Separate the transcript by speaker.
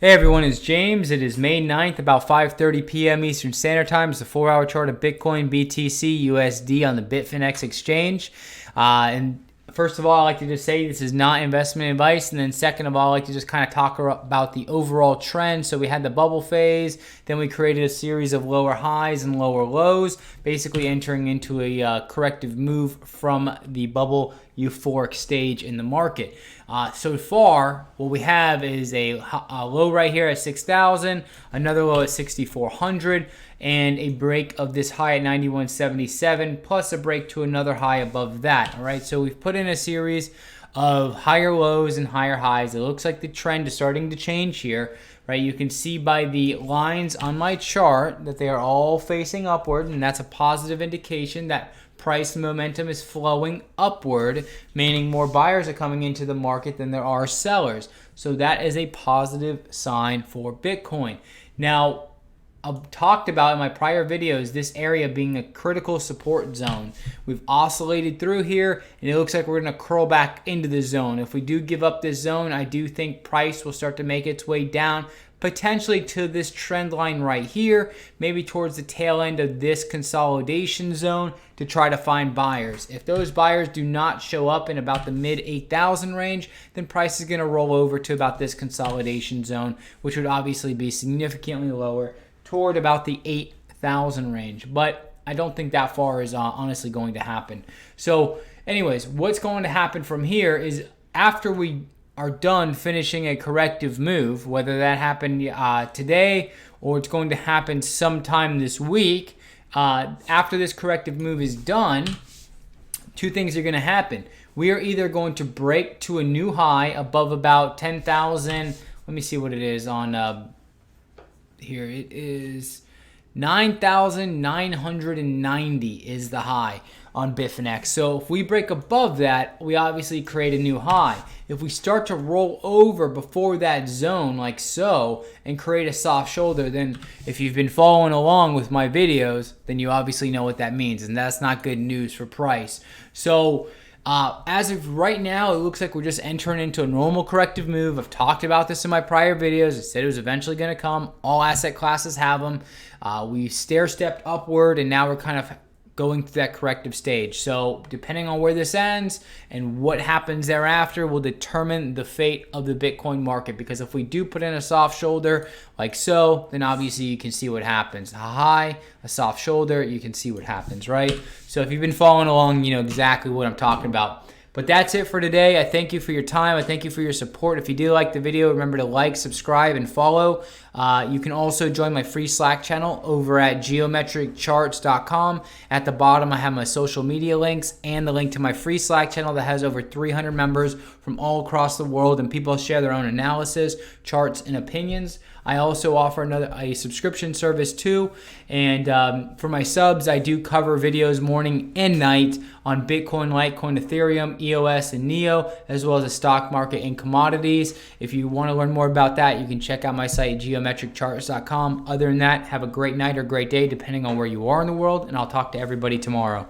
Speaker 1: Hey everyone, it's James. It is May 9th, about 5:30 p.m. Eastern Standard Time. It's the 4-hour chart of Bitcoin, BTC, USD on the Bitfinex exchange. And first of all, I like to just say this is not investment advice. And then second of all, I like to just kind of talk about the overall trend. So we had the bubble phase, then we created a series of lower highs and lower lows, basically entering into a corrective move from the bubble euphoric stage in the market. So far, what we have is a low right here at 6,000, another low at 6,400, and a break of this high at 91.77, plus a break to another high above that. All right, so we've put in a series of higher lows and higher highs. It looks like the trend is starting to change here. Right, you can see by the lines on my chart that they are all facing upward, and that's a positive indication that price momentum is flowing upward, meaning more buyers are coming into the market than there are sellers. So that is a positive sign for Bitcoin. Now, I've talked about in my prior videos this area being a critical support zone. We've oscillated through here, and it looks like we're going to curl back into the zone. If we do give up this zone, I do think price will start to make its way down, potentially to this trend line right here, maybe towards the tail end of this consolidation zone to try to find buyers. If those buyers do not show up in about the mid 8,000 range, then price is going to roll over to about this consolidation zone, which would obviously be significantly lower toward about the 8,000 range. But I don't think that far is honestly going to happen. So anyways, what's going to happen from here is after we are done finishing a corrective move, whether that happened today or it's going to happen sometime this week, after this corrective move is done, two things are going to happen. We are either going to break to a new high above about 10,000. Let me see what it is on here. It is 9,990 is the high on Bitfinex. So if we break above that, we obviously create a new high. If we start to roll over before that zone like so and create a soft shoulder, then if you've been following along with my videos, then you obviously know what that means, and that's not good news for price. So as of right now, it looks like we're just entering into a normal corrective move. I've talked about this in my prior videos. I said it was eventually going to come. All asset classes have them. We stair-stepped upward, and now we're kind of going through that corrective stage. So depending on where this ends and what happens thereafter will determine the fate of the Bitcoin market. Because if we do put in a soft shoulder like so, then obviously you can see what happens. A high, a soft shoulder, you can see what happens, right? So if you've been following along, you know exactly what I'm talking about. But that's it for today. I thank you for your time. I thank you for your support. If you did like the video, remember to like, subscribe, and follow. You can also join my free Slack channel over at geometriccharts.com. At the bottom, I have my social media links and the link to my free Slack channel that has over 300 members from all across the world, and people share their own analysis, charts, and opinions. I also offer a subscription service too, and for my subs, I do cover videos morning and night on Bitcoin, Litecoin, Ethereum, EOS, and NEO, as well as the stock market and commodities. If you want to learn more about that, you can check out my site, geometriccharts.com. Other than that, have a great night or great day, depending on where you are in the world, and I'll talk to everybody tomorrow.